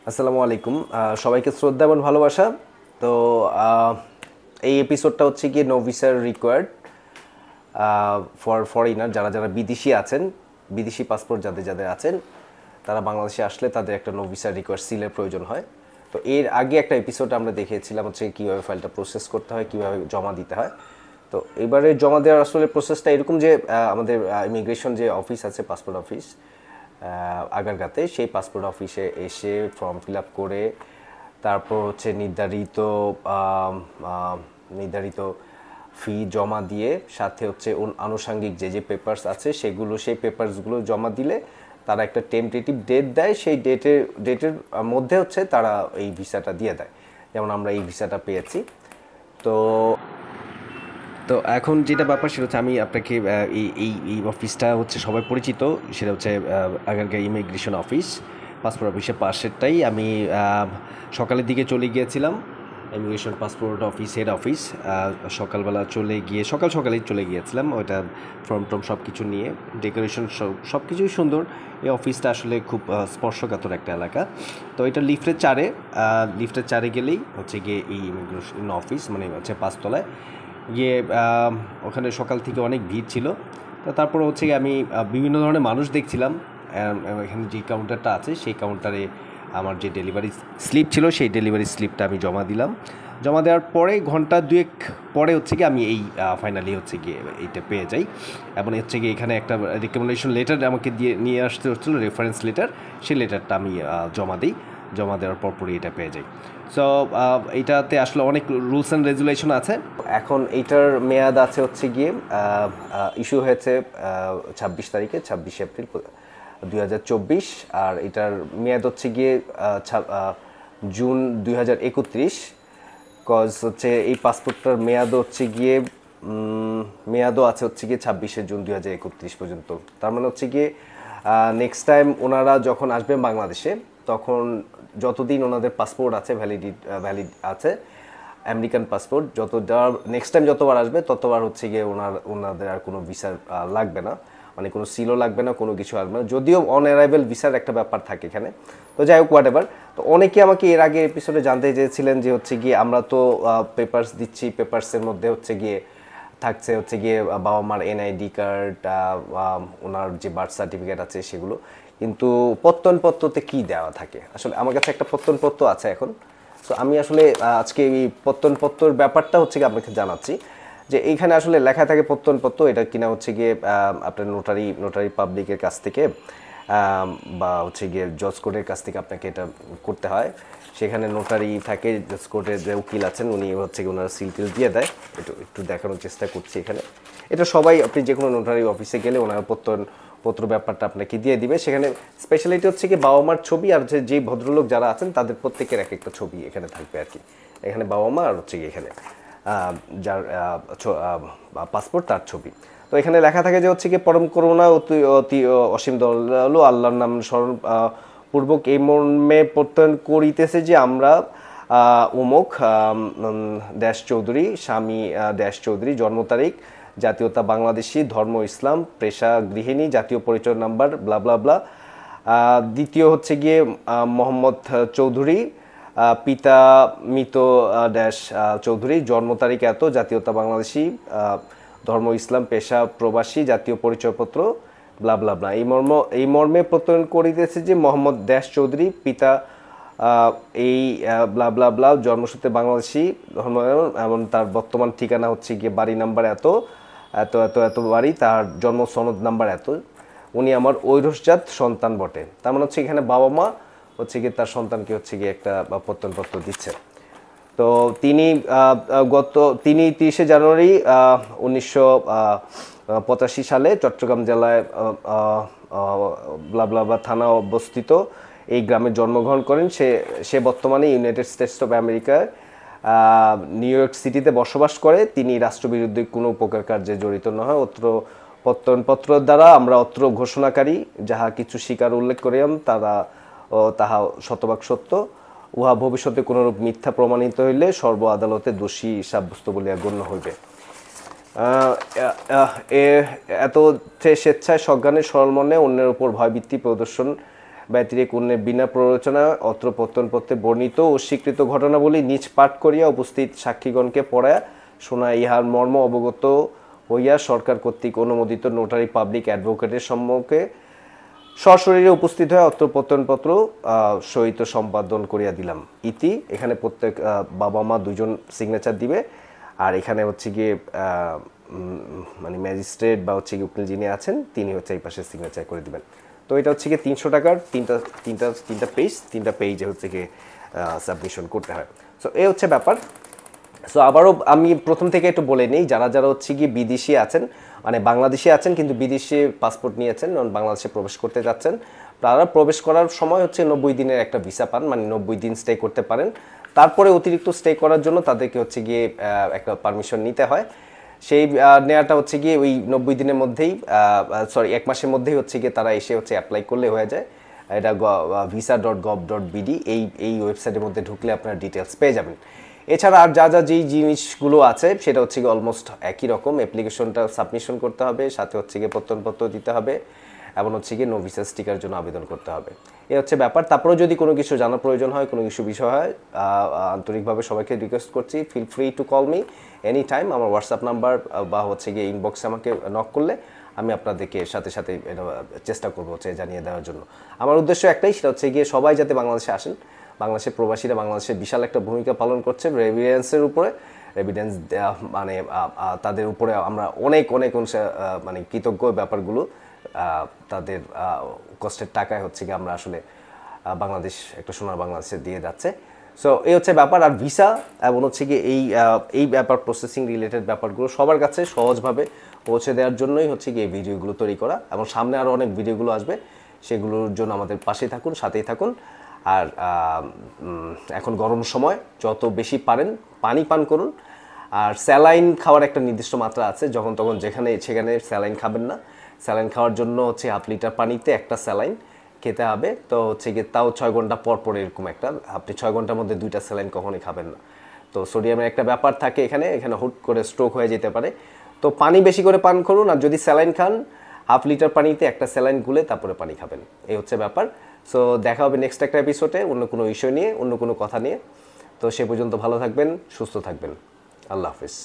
আসসালামু আলাইকুম সবাইকে শ্রদ্ধা এবং ভালোবাসা। তো এই এপিসোডটা হচ্ছে গিয়ে নো ভিসার রিকোয়ার্ড ফর ফরেনার, যারা যারা বিদেশি আছেন, বিদেশি পাসপোর্ট যাদের যাদের আছেন, তারা বাংলাদেশে আসলে তাদের একটা নো ভিসার রিকোয়ার্ড সিলের প্রয়োজন হয়। তো এর আগে একটা এপিসোড আমরা দেখিয়েছিলাম হচ্ছে কীভাবে ফাইলটা প্রসেস করতে হয়, কীভাবে জমা দিতে হয়। তো এবারে জমা দেওয়ার আসলে প্রসেসটা এরকম যে আমাদের ইমিগ্রেশন যে অফিস আছে, পাসপোর্ট অফিস আগারগাতে, সেই পাসপোর্ট অফিসে এসে ফর্ম ফিল আপ করে তারপর হচ্ছে নির্ধারিত ফি জমা দিয়ে সাথে হচ্ছে আনুষঙ্গিক যে যে পেপারস আছে সেগুলো, সেই পেপারসগুলো জমা দিলে তারা একটা টেন্টেটিভ ডেট দেয়। সেই ডেটের মধ্যে হচ্ছে তারা এই ভিসাটা দিয়ে দেয়। যেমন আমরা এই ভিসাটা পেয়েছি। তো তো এখন যেটা ব্যাপার সেটা হচ্ছে আমি আপনাকে এই এই এই অফিসটা হচ্ছে সবাই পরিচিত, সেটা হচ্ছে আগারগাঁও ইমিগ্রেশন অফিস, পাসপোর্ট অফিসের পাশেরটাই। আমি সকালের দিকে চলে গিয়েছিলাম immigration passport office head office. সকালবেলা চলে গিয়ে সকালেই চলে গিয়েছিলাম, ওইটা ফর্ম টর্ম সব কিছু নিয়ে, ডেকোরেশন সব কিছুই সুন্দর। এই অফিসটা আসলে খুব স্পর্শকাতর একটা এলাকা। তো এটা লিফটের চারে গেলেই হচ্ছে গিয়ে এই ইমিগ্রেশন অফিস, মানে হচ্ছে পাঁচতলায় গিয়ে ওখানে সকাল থেকে অনেক ভিড় ছিল। তো তারপর হচ্ছে গিয়ে আমি বিভিন্ন ধরনের মানুষ দেখছিলাম। এখানে যে কাউন্টারটা আছে সেই কাউন্টারে আমার যে ডেলিভারি স্লিপ ছিল সেই ডেলিভারি স্লিপটা আমি জমা দিলাম। জমা দেওয়ার পরে ঘন্টা দুয়েক পরে হচ্ছে গিয়ে আমি এই ফাইনালি হচ্ছে গিয়ে এইটা পেয়ে যাই। এবং হচ্ছে গিয়ে এখানে একটা রিকমেন্ডেশন লেটার আমাকে নিয়ে আসতে হচ্ছিলো, রেফারেন্স লেটার। সেই লেটারটা আমি জমা দিই। জমা দেওয়ার পরপরই এটা পেয়ে যাই। সো এইটাতে আসলে অনেক রুলস অ্যান্ড রেগুলেশন আছে। এখন এইটার মেয়াদ আছে হচ্ছে গিয়ে ইস্যু হয়েছে 26 তারিখে, 26 এপ্রিল 2024। আর এটার মেয়াদ হচ্ছে গিয়ে জুন 2031। কজ হচ্ছে এই পাসপোর্টটার মেয়াদ হচ্ছে গিয়ে মেয়াদও আছে হচ্ছে গিয়ে 26 জুন 2031 পর্যন্ত। তার মানে হচ্ছে গিয়ে নেক্সট টাইম ওনারা যখন আসবেন বাংলাদেশে, তখন যতদিন ওনাদের পাসপোর্ট আছে ভ্যালিড আছে, আমেরিকান পাসপোর্ট, নেক্সট টাইম যতবার আসবে ততবার হচ্ছে গিয়ে ওনাদের আর কোনো ভিসার লাগবে না, মানে কোনো সিলও লাগবে না, কোনো কিছু আসবে না। যদিও অন অ্যারাইভেল ভিসার একটা ব্যাপার থাকে এখানে। তো যাই হোক, হোয়াট এভার। তো অনেকে আমাকে এর আগে এপিসোডে জানতে চেয়েছিলেন যে হচ্ছে গিয়ে আমরা তো পেপারস দিচ্ছি, পেপারসের মধ্যে হচ্ছে গিয়ে থাকছে হচ্ছে গিয়ে বাবা মার এনআইডি কার্ড, ওনার যে বার্থ সার্টিফিকেট আছে সেগুলো, কিন্তু প্রত্যয়নপত্রতে কি দেওয়া থাকে। আসলে আমার কাছে একটা প্রত্যয়নপত্র আছে এখন। তো আমি আসলে আজকে এই প্রত্যয়নপত্রের ব্যাপারটা হচ্ছে গিয়ে আপনাকে জানাচ্ছি যে এইখানে আসলে লেখা থাকে প্রত্যয়নপত্র, এটা কিনা হচ্ছে গিয়ে আপনার নোটারি পাবলিকের কাছ থেকে বা হচ্ছে গিয়ে জজ কোর্টের কাছ থেকে আপনাকে এটা করতে হয়। সেখানে নোটারি থাকে, জজ কোর্টের যে উকিল আছেন উনি হচ্ছে গিয়ে ওনারা সিল টিল দিয়ে দেয়। একটু দেখানোর চেষ্টা করছি এখানে। এটা সবাই, আপনি যে কোনো নোটারি অফিসে গেলে ওনারা প্রত্যয়নপত্র ব্যাপারটা আপনাকে দিয়ে দিবে। সেখানে স্পেশালিটি হচ্ছে কি বাবা মার ছবি, আর যে ভদ্রলোক যারা আছেন তাদের প্রত্যেকের এক একটা ছবি এখানে থাকবে আর কি। এখানে বাবা মা আর হচ্ছে কি এখানে যার পাসপোর্ট তার ছবি। তো এখানে লেখা থাকে যে হচ্ছে কি পরম করুণা অতি অতি অসীম দয়ালু আল্লাহর নাম স্মরণ পূর্বক এই মর্মে প্রত্যয়ন করিতেছে যে আমরা উমুক ড্যাশ চৌধুরী, স্বামী ড্যাশ চৌধুরী, জন্ম তারিখ জাতীয়তা বাংলাদেশি, ধর্ম ইসলাম, পেশা গৃহিণী, জাতীয় পরিচয় নাম্বার ব্লা ব্লা ব্লা। দ্বিতীয় হচ্ছে গিয়ে মোহাম্মদ চৌধুরী, পিতা মৃত ড্যাশ চৌধুরী, জন্ম তারিখ এত, জাতীয়তা বাংলাদেশি, ধর্ম ইসলাম, পেশা প্রবাসী, জাতীয় পরিচয়পত্র ব্লা ব্লা ব্লা। এই মর্মে প্রত্যয়ন করিতেছে যে মোহাম্মদ ড্যাশ চৌধুরী, পিতা এই ব্লা ব্লা ব্লা, জন্মসূত্রে বাংলাদেশি, ধর্ম এমন, তার বর্তমান ঠিকানা হচ্ছে গিয়ে বাড়ি নাম্বার এত এত এত এত বাড়ি, তার জন্ম সনদ নাম্বার এত, উনি আমার ঐরসজাত সন্তান বটে। তার মানে হচ্ছে এখানে বাবা মা হচ্ছে গিয়ে তার সন্তানকে হচ্ছে গিয়ে একটা প্রত্যয়নপত্র দিচ্ছে। তো তিনি 30শে জানুয়ারি 1985 সালে চট্টগ্রাম জেলায় ব্লাবলাবা থানা অবস্থিত এই গ্রামে জন্মগ্রহণ করেন। সে বর্তমানে ইউনাইটেড স্টেটস অফ আমেরিকার নিউ ইয়র্ক সিটিতে বসবাস করে। তিনি রাষ্ট্রবিরোধী কোনো উপকার কার্যে জড়িত নয়। প্রত্যয়নপত্র দ্বারা আমরা অত্র ঘোষণাকারী যাহা কিছু স্বীকার উল্লেখ করিলাম তাহা শতভাগ সত্য। উহা ভবিষ্যতে কোনরূপ মিথ্যা প্রমাণিত হইলে সর্ব আদালতে দোষী সাব্যস্ত বলিয়া গণ্য হইবে। এত স্বেচ্ছায় সজ্ঞানে সরল মনে অন্যের উপর ভয়ভীতি প্রদর্শন ব্যতিরেক অন্যের বিনা প্ররোচনা অত্র প্রত্যনপত্রে বর্ণিত ও স্বীকৃত ঘটনাবলী নিজ পাঠ করিয়া উপস্থিত সাক্ষীগণকে পড়ায়া শোনা ইহার মর্ম অবগত হইয়া সরকার কর্তৃক অনুমোদিত নোটারি পাবলিক অ্যাডভোকেটের সম্মুখে সশরীরে উপস্থিত হয়ে অত্র প্রত্যয়নপত্র সহিত সম্পাদন করিয়া দিলাম ইতি। এখানে প্রত্যেক বাবা মা দুজন সিগনেচার দিবে, আর এখানে হচ্ছে গিয়ে মানে ম্যাজিস্ট্রেট বা হচ্ছে গিয়ে উকিল যিনি আছেন তিনি হচ্ছে এই পাশে সিগনেচার করে দিবেন। তো এটা হচ্ছে গিয়ে 300 টাকার তিনটা পেজে হচ্ছে গিয়ে সাবমিশন করতে হয়। সো এই হচ্ছে ব্যাপার। সো আবারও আমি প্রথম থেকে একটু বলে নিই, যারা যারা হচ্ছে গিয়ে বিদেশি আছেন, মানে বাংলাদেশি আছেন কিন্তু বিদেশি পাসপোর্ট নিয়েছেন, বাংলাদেশে প্রবেশ করতে যাচ্ছেন, তারা প্রবেশ করার সময় হচ্ছে 90 দিনের একটা ভিসা পান, মানে 90 দিন স্টে করতে পারেন। তারপরে অতিরিক্ত স্টে করার জন্য তাদেরকে হচ্ছে গিয়ে একটা পারমিশন নিতে হয়। সেই নেওয়াটা হচ্ছে গিয়ে ওই 90 দিনের মধ্যেই, সরি 1 মাসের মধ্যেই হচ্ছে গিয়ে তারা এসে হচ্ছে অ্যাপ্লাই করলে হয়ে যায়। এটা visa.gov.bd এই ওয়েবসাইটের মধ্যে ঢুকলে আপনারা ডিটেলস পেয়ে যাবেন। এছাড়া আর যা যা যেই জিনিসগুলো আছে সেটা হচ্ছে গিয়ে অলমোস্ট একই রকম। অ্যাপ্লিকেশনটা সাবমিশন করতে হবে, সাথে হচ্ছে গিয়ে প্রত্যয়নপত্র দিতে হবে, এবং হচ্ছে গিয়ে নো ভিসা স্টিকার জন্য আবেদন করতে হবে। এই হচ্ছে ব্যাপার। তারপরেও যদি কোনো কিছু জানার প্রয়োজন হয়, কোনো কিছু বিষয় হয়, আন্তরিকভাবে সবাইকে রিকোয়েস্ট করছি, feel free to call me any time. আমার হোয়াটসঅ্যাপ নাম্বার বা হচ্ছে গিয়ে ইনবক্সে আমাকে নক করলে আমি আপনাদেরকে সাথে সাথে চেষ্টা করবো হচ্ছে জানিয়ে দেওয়ার জন্য। আমার উদ্দেশ্য একটাই, সেটা হচ্ছে গিয়ে সবাই যাতে বাংলাদেশে আসেন। বাংলাদেশের প্রবাসীরা বাংলাদেশে বিশাল একটা ভূমিকা পালন করছে রেভিডেন্সের উপরে। রেভিডেন্স মানে তাদের উপরে আমরা অনেক মানে কৃতজ্ঞ। ব্যাপারগুলো তাদের কষ্টের টাকায় হচ্ছে কি আমরা আসলে বাংলাদেশ একটা সোনার বাংলাদেশে দিয়ে যাচ্ছে। সো এই হচ্ছে ব্যাপার। আর ভিসা এবং হচ্ছে কি এই ব্যাপার প্রসেসিং রিলেটেড ব্যাপারগুলো সবার কাছে সহজভাবে পৌঁছে দেওয়ার জন্যই হচ্ছে কি এই ভিডিওগুলো তৈরি করা, এবং সামনে আরও অনেক ভিডিওগুলো আসবে, সেগুলোর জন্য আমাদের পাশেই থাকুন, সাথেই থাকুন। আর এখন গরম সময়, যত বেশি পারেন পানি পান করুন। আর স্যালাইন খাওয়ার একটা নির্দিষ্ট মাত্রা আছে, যখন তখন যেখানে সেখানে স্যালাইন খাবেন না। স্যালাইন খাওয়ার জন্য হচ্ছে 1/2 লিটার পানিতে একটা স্যালাইন খেতে হবে। তো হচ্ছে গিয়ে তাও 6 ঘন্টা পর পর এরকম একটা, আপনি 6 ঘন্টার মধ্যে 2টা স্যালাইন কখনোই খাবেন না। তো সোডিয়ামের একটা ব্যাপার থাকে এখানে হুট করে স্ট্রোক হয়ে যেতে পারে। তো পানি বেশি করে পান করুন, আর যদি স্যালাইন খান 1/2 লিটার পানিতে একটা স্যালাইন গুলে তারপরে পানি খাবেন। এই হচ্ছে ব্যাপার। সো দেখা হবে নেক্সট একটা এপিসোডে অন্য কোনো ইস্যু নিয়ে, অন্য কোনো কথা নিয়ে। তো সে পর্যন্ত ভালো থাকবেন, সুস্থ থাকবেন। আল্লাহ হাফিজ।